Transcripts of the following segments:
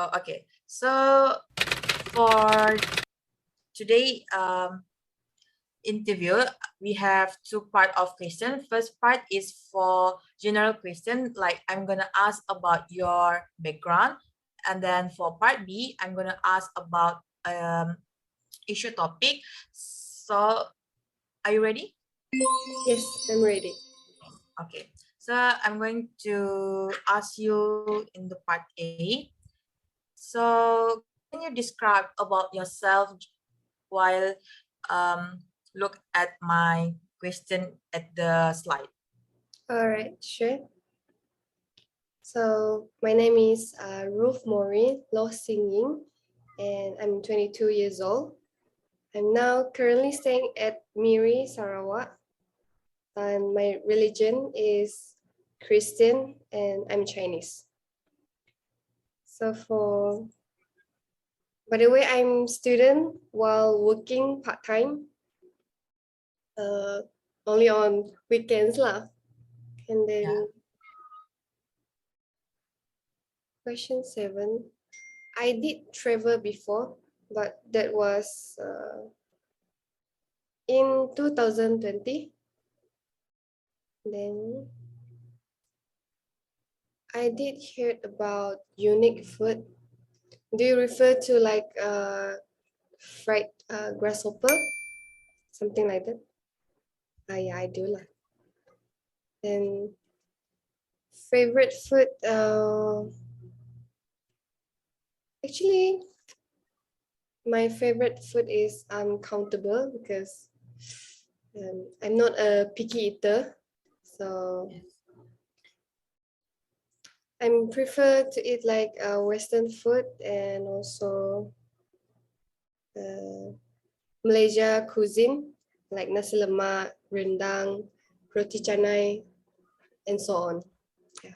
Oh, okay. So for today interview, we have two part of question. First part is for general question, like I'm gonna ask about your background, and then for part B, I'm gonna ask about issue topic. So are you ready? Yes, I'm ready. Okay. So I'm going to ask you in the part A. So can you describe about yourself while look at my question at the slide? All right, sure. So my name is Ruth Mori Lo Singing, and I'm 22 years old. I'm now currently staying at Miri, Sarawak, and my religion is Christian, and I'm Chinese. So by the way, I'm student while working part time. Only on weekends lah. And then Yeah. question 7. I did travel before, but that was in 2020. Then I did hear about unique food. Do you refer to like fried grasshopper? Something like that? Yeah, I do lah. Then favorite food, actually my favorite food is uncountable because I'm not a picky eater. So I prefer to eat like Western food and also Malaysia cuisine like nasi lemak, rendang, roti canai, and so on. Yeah.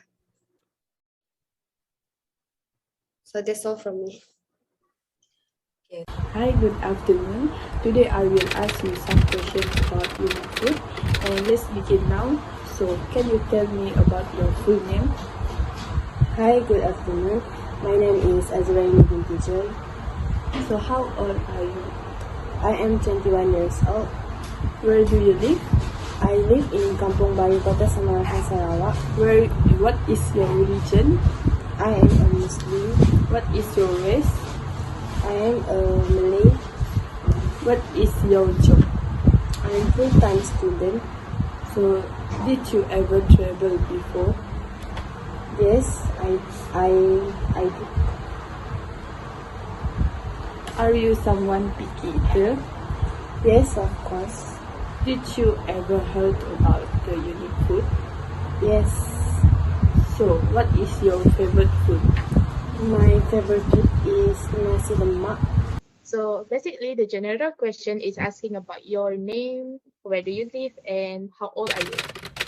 So that's all from me. Okay. Hi, good afternoon. Today I will ask you some questions about unique food. And let's begin now. So, can you tell me about your full name? Hi, good afternoon. My name is Binti. So, how old are you? I am 21 years old. Where do you live? I live in Kampung Bayu, Kota Samarahan, Sarawak. What is your religion? I am a Muslim. What is your race? I am a Malay. What is your job? I am full-time student. So, did you ever travel before? Yes, I do. Are you someone picky eater? Yes, of course. Did you ever heard about the unique food? Yes. So, what is your favorite food? My favorite food is nasi lemak. So basically, the general question is asking about your name, where do you live, and how old are you?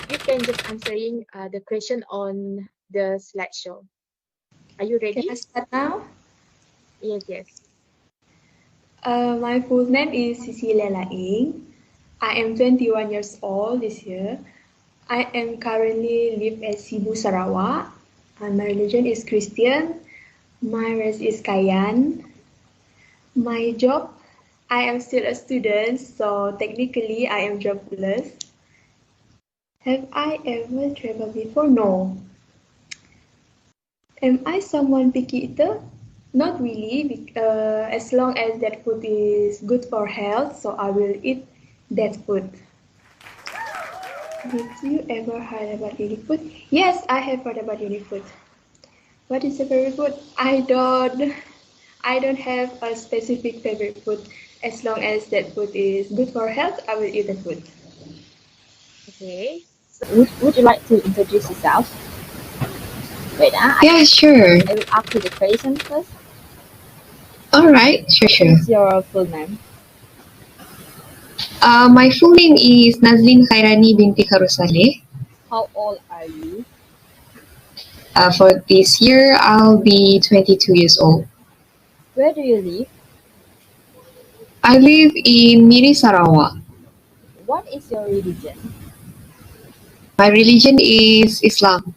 You can just answering the question on the slideshow. Are you ready? Can I start now? Yes, yes. My full name is Cecilia Laing. I am 21 years old this year. I am currently live at Sibu, Sarawak. And my religion is Christian. My race is Kayan. My job, I am still a student, so technically I am jobless. Have I ever traveled before? No. Am I someone picky eater? Not really, as long as that food is good for health, so I will eat that food. Did you ever heard about unique food? Yes, I have heard about unique food. What is your favorite food? I don't have a specific favorite food. As long as that food is good for health, I will eat the food. Okay. Would you like to introduce yourself? Wait, Yeah, sure. I will ask you the question first. All right, sure. What's your full name? My full name is Nazlin Khairani Binti Harusale. How old are you? For this year, I'll be 22 years old. Where do you live? I live in Miri, Sarawak. What is your religion? My religion is Islam.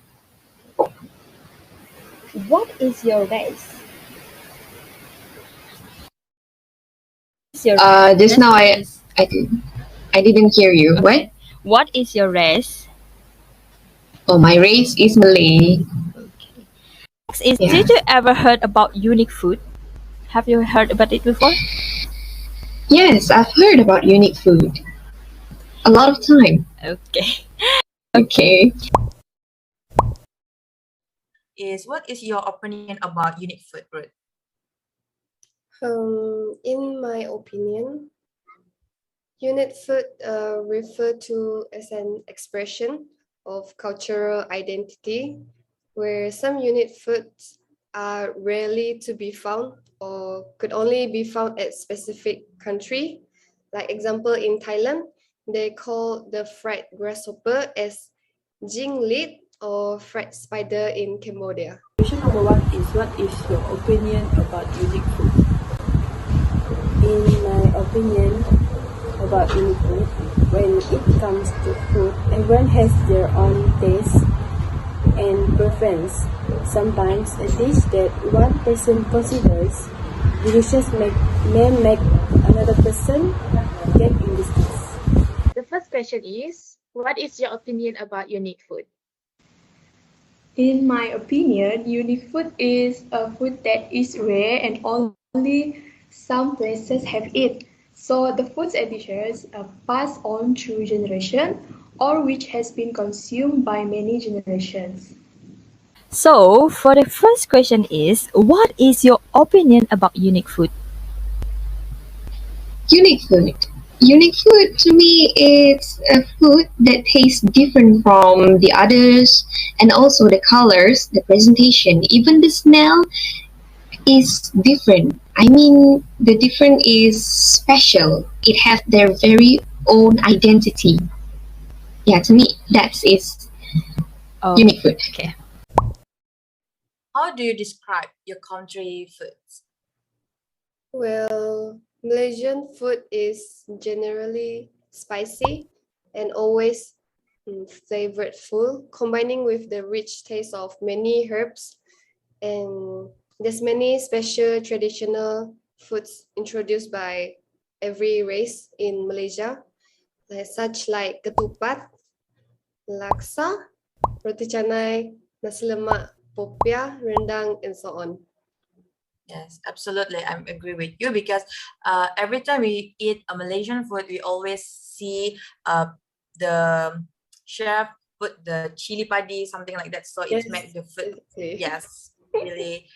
What is your race? Just now I did. I didn't hear you. Okay. What? What is your race? Oh, my race is Malay. Okay. Next is, Yeah. did you ever heard about unique food? Have you heard about it before? Yes, I've heard about unique food. A lot of time. Okay. Okay. What is your opinion about unique food, Ruth? In my opinion, unit food refer to as an expression of cultural identity, where some unit foods are rarely to be found or could only be found at specific country. Like example, in Thailand, they call the fried grasshopper as jinglit or fried spider in Cambodia. Question number 1 is, what is your opinion about unique food? In my opinion about unique food, when it comes to food, everyone has their own taste and preference. Sometimes a dish that one person considers delicious may make another person get in disgust. The first question is, what is your opinion about unique food? In my opinion, unique food is a food that is rare and only some places have it. So the foods and dishes are passed on through generation or which has been consumed by many generations. So, for the first question is, what is your opinion about unique food? Unique food. Unique food to me is a food that tastes different from the others, and also the colors, the presentation, even the smell is different. I mean, the different is special. It has their very own identity. Yeah, to me, that is unique food. Okay. How do you describe your country foods? Well, Malaysian food is generally spicy and always flavorful, combining with the rich taste of many herbs. And there's many special traditional foods introduced by every race in Malaysia, like ketupat, laksa, roti canai, nasi lemak, popiah, rendang, and so on. Yes, absolutely. I agree with you because every time we eat a Malaysian food, we always see the chef put the chili padi, something like that. So Yes, it makes the food, exactly. yes, really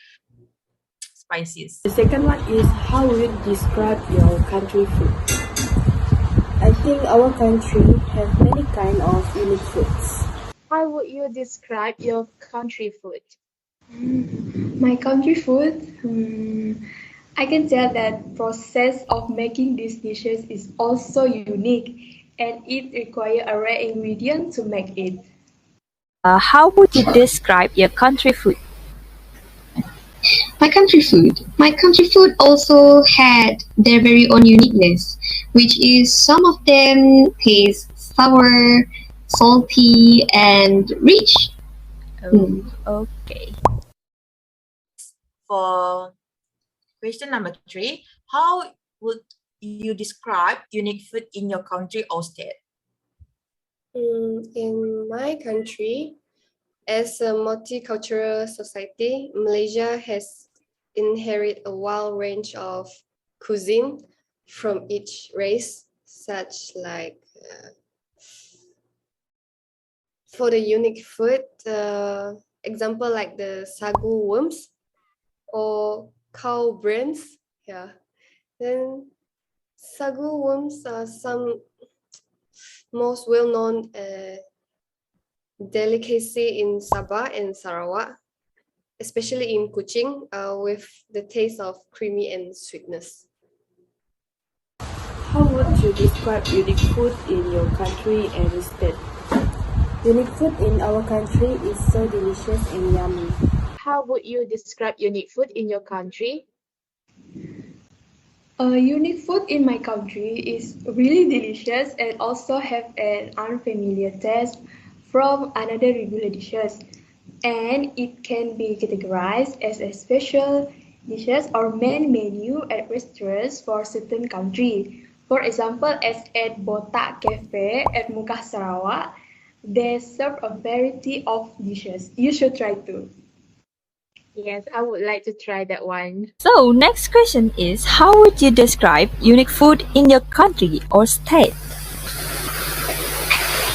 spicy. The second one is, how would you describe your country food? I think our country have many kind of unique foods. How would you describe your country food? My country food, I can tell that process of making these dishes is also unique and it requires a rare ingredient to make it. How would you describe your country food? My country food. My country food also had their very own uniqueness, which is some of them taste sour, salty, and rich. Okay. For question number 3, how would you describe unique food in your country or state? In my country, as a multicultural society, Malaysia has inherited a wide range of cuisine from each race, such like for the unique food, example like the sagu worms or cow brains. Yeah. Then sagu worms are some most well-known delicacy in Sabah and Sarawak, especially in Kuching, with the taste of creamy and sweetness. How would you describe unique food in your country and state? Unique food in our country is so delicious and yummy. How would you describe unique food in your country? Unique food in my country is really delicious and also have an unfamiliar taste from another regular dishes. And it can be categorized as a special, dishes or main menu at restaurants for certain country. For example, as at Botak Cafe at Mukah Sarawak, they serve a variety of dishes. You should try too. Yes, I would like to try that one. So, next question is how would you describe unique food in your country or state?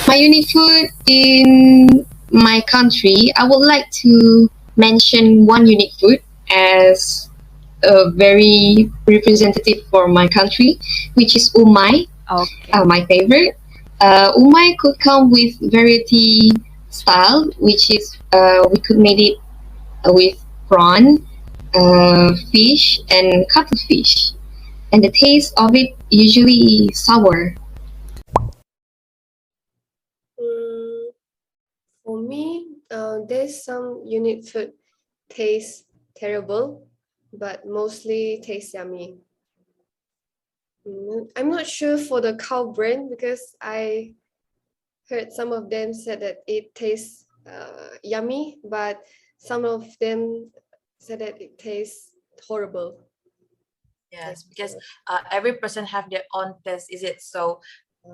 My unique food in my country, I would like to mention one unique food as a very representative for my country, which is umai, Okay. my favorite. Umai could come with variety style, which is we could make it with prawn, fish, and cuttlefish. And the taste of it usually sour. For me, there's some unique food taste terrible, but mostly taste yummy. I'm not sure for the cow brain because I heard some of them said that it tastes yummy, but some of them said that it tastes horrible. Yes, because every person have their own taste, is it? So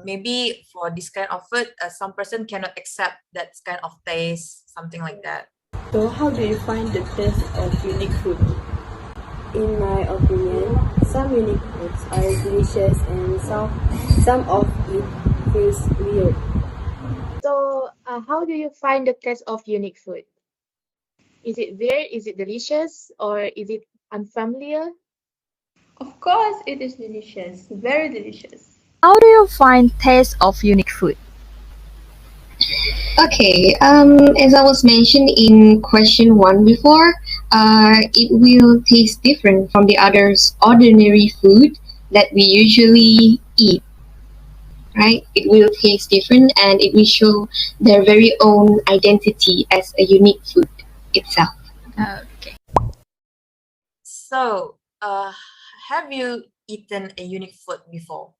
maybe for this kind of food, some person cannot accept that kind of taste, something like that. So how do you find the taste of unique food? In my opinion, some unique foods are delicious and some of it feels weird. So, how do you find the taste of unique food? Is it weird? Is it delicious? Or is it unfamiliar? Of course, it is delicious, very delicious. How do you find taste of unique food? Okay, as I was mentioned in question one before, it will taste different from the others ordinary food that we usually eat, right? It will taste different and it will show their very own identity as a unique food itself. Okay. So, have you eaten a unique food before?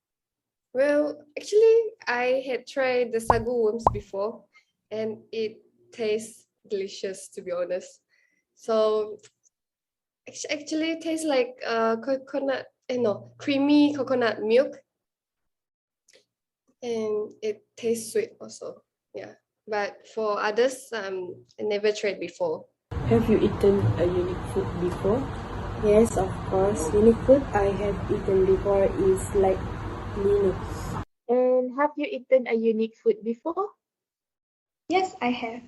Well, actually, I had tried the sagu worms before, and it tastes delicious, to be honest. So, actually, it tastes like coconut, creamy coconut milk, and it tastes sweet also. Yeah, but for others, I never tried before. Have you eaten a unique food before? Yes, of course. Unique food I have eaten before is like Linux. And have you eaten a unique food before? Yes, I have.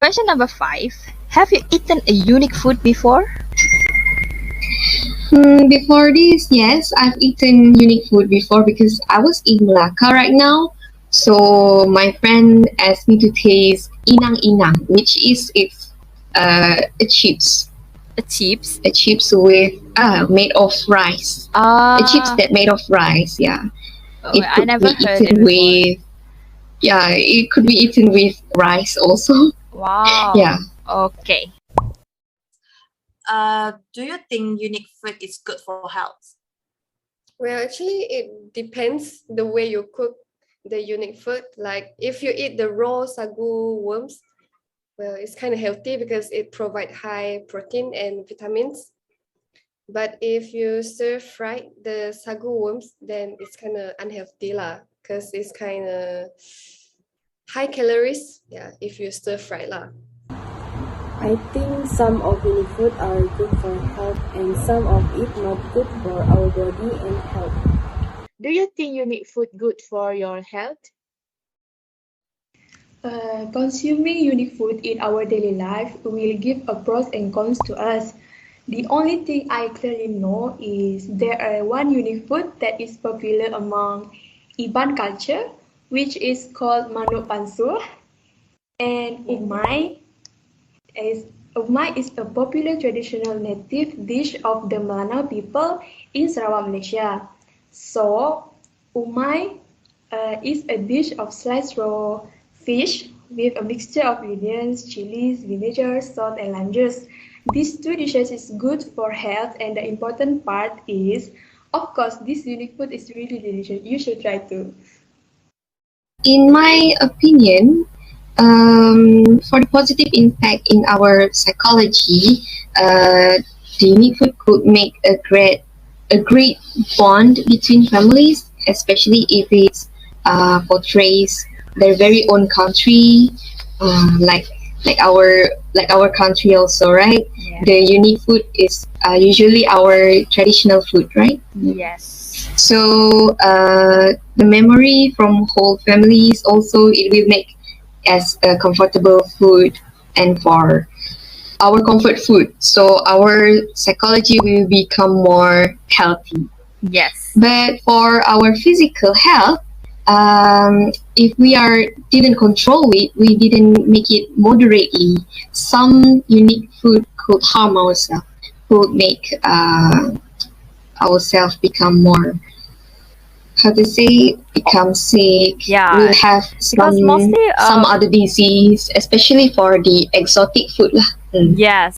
Question number 5. Have you eaten a unique food before? Before this, yes, I've eaten unique food before because I was in Malacca right now. So my friend asked me to taste inang-inang, which is a chips. Chips? A chips with made of rice. A chips that made of rice, yeah. Oh, I never be heard it eaten before. with it could be eaten with rice also. Wow. Yeah. Okay. Do you think unique food is good for health? Well, actually, it depends the way you cook the unique food. Like if you eat the raw sagu worms, well, it's kind of healthy because it provides high protein and vitamins. But if you stir fry the sagu worms, then it's kind of unhealthy lah, because it's kind of high calories. Yeah, if you stir fry lah. I think some of unique food are good for health and some of it not good for our body and health. Do you think unique food good for your health? Consuming unique food in our daily life will give a pros and cons to us. The only thing I clearly know is there are one unique food that is popular among Iban culture, which is called manuk pansuh, and umai is a popular traditional native dish of the Melanau people in Sarawak, Malaysia. So, umai is a dish of sliced raw fish with a mixture of onions, chilies, vinegar, salt, and lime juice. These two dishes is good for health, and the important part is, of course, this unique food is really delicious. You should try too. In my opinion, for the positive impact in our psychology, the unique food could make a great bond between families, especially if it portrays their very own country, like our country also, right? Yeah. The unique food is usually our traditional food, right? Yes. So the memory from whole families also it will make as a comfortable food and for our comfort food. So our psychology will become more healthy. Yes. But for our physical health, if we didn't control it, we didn't make it moderately. Some unique food could harm ourselves, could make ourselves become more how to say become sick. Yeah. We'll have Because mostly, some other disease, especially for the exotic food lah. Yes.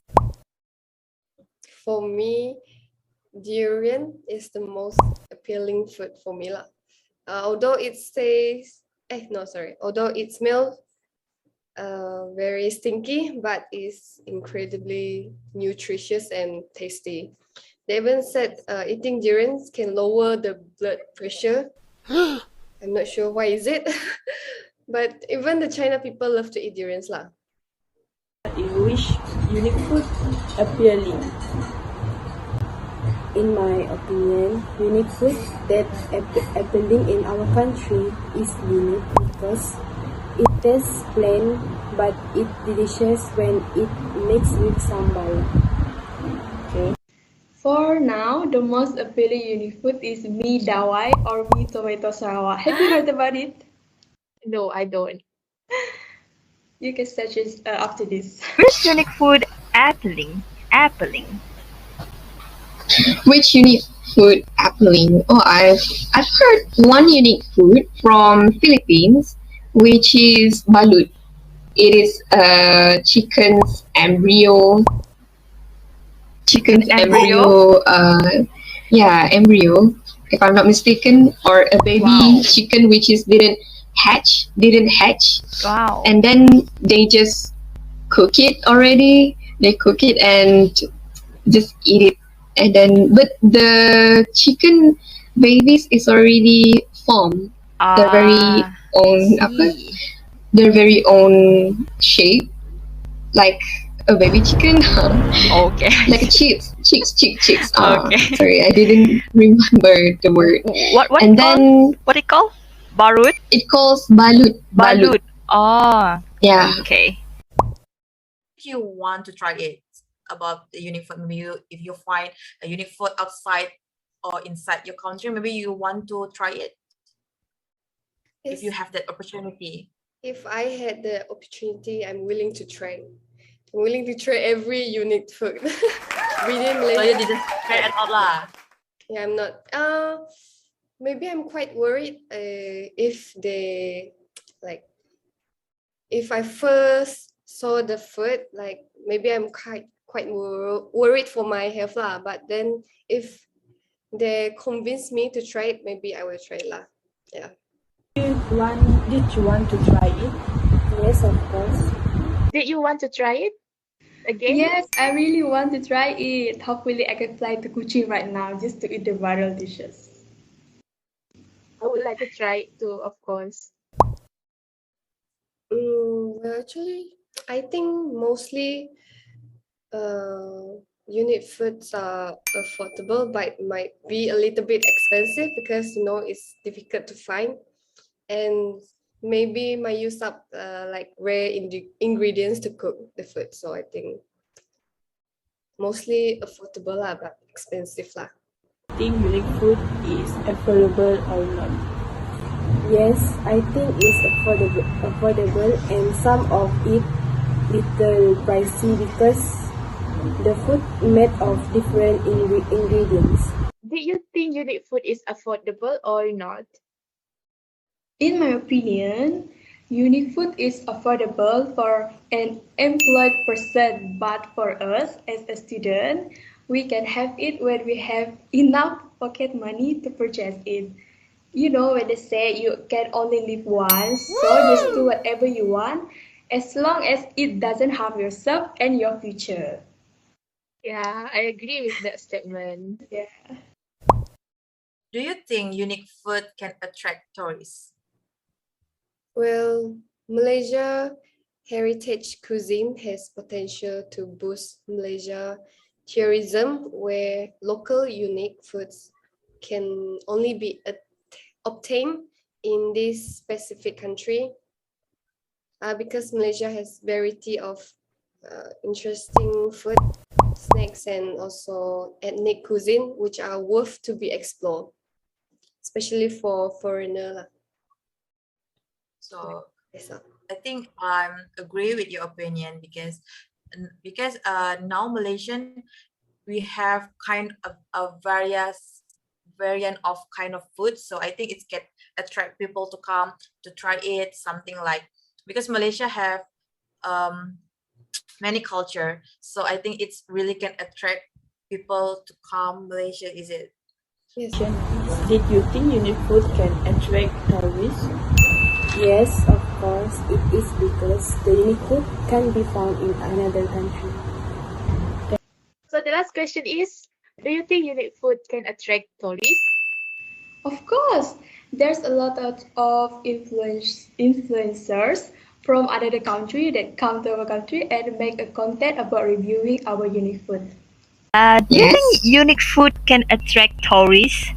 For me, durian is the most appealing food for me lah. Although it says, although it smells very stinky, but it's incredibly nutritious and tasty. They even said eating durians can lower the blood pressure. I'm not sure why is it, but even the China people love to eat durians lah. In which unique food appealing? In my opinion, unique food that appealing in our country is unique because it tastes plain but it delicious when it mixed with sambal. Okay. For now, the most appealing unique food is mee dawai or mee tomato Sarawak. Have you heard about it? No, I don't. You can search it after this. Which unique food appealing? Which unique food appealing? Oh, I've heard one unique food from Philippines, which is balut. It is a chicken's embryo. Embryo? Embryo. If I'm not mistaken, or a baby Wow. chicken which didn't hatch, Wow. and then they just cook it already. They cook it and just eat it, and then but the chicken babies is already formed. Their very own see. their very own shape, like a baby chicken. Okay. Like chicks. Okay. Sorry, I didn't remember the word. What And it call? then What it call? Barut? it calls balut. Balut. Oh, Yeah. okay. If you want to try it about the unique food, maybe if you find a unique food outside or inside your country, maybe you want to try it if you have that opportunity. If I had the opportunity, I'm willing to try. I'm willing to try every unique food. Within So you didn't try at all lah. Yeah, I'm not. Maybe I'm quite worried if they like if I first saw the food, like maybe I'm quite worried for my health lah. But then if they convince me to try it, maybe I will try lah. Yeah. Did you want to try it? Yes, of course. Did you want to try it again? Yes, I really want to try it. Hopefully, I can fly to Kuching right now just to eat the viral dishes. I would like to try it too, of course. Well, actually, I think mostly unit foods are affordable, but might be a little bit expensive because it's difficult to find, and maybe might use up like rare ingredients to cook the food. So I think mostly affordable lah, but expensive lah. Think unique food is affordable or not? Yes, I think it's affordable and some of it little pricey because the food made of different ingredients. Do you think unique food is affordable or not? In my opinion, unique food is affordable for an employed person, but for us as a student, we can have it when we have enough pocket money to purchase it. You know when they say you can only live once, so just do whatever you want as long as it doesn't harm yourself and your future. Yeah, I agree with that statement. Yeah. Do you think unique food can attract tourists? Well, Malaysia heritage cuisine has potential to boost Malaysia tourism, where local unique foods can only be obtained in this specific country. Because Malaysia has variety of interesting food, snacks, and also ethnic cuisine, which are worth to be explored, especially for foreigner. So Yes, sir. I think I agree with your opinion because now Malaysian we have kind of a various variant of kind of food. So I think it's get attract people to come to try it, something like because Malaysia have um many culture. So I think it's really can attract people to come Malaysia, is it? Yes. Did you think unique food can attract tourists? Yes, of course, it is because the unique food can be found in another country. So the last question is, do you think unique food can attract tourists? Of course, there's a lot of influencers from other country that come to our country and make a content about reviewing our unique food. Do you think Yes. unique food can attract tourists,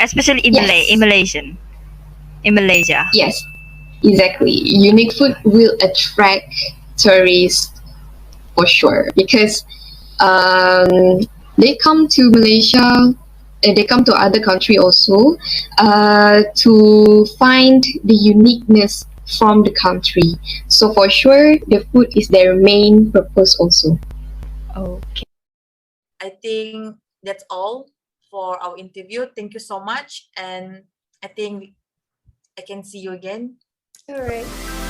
especially in Yes. Malaysia? Yes. Exactly. Unique food will attract tourists for sure because um, they come to Malaysia and they come to other country also to find the uniqueness from the country. So for sure, the food is their main purpose also. Okay. I think that's all for our interview. Thank you so much, and I think I can see you again. All right.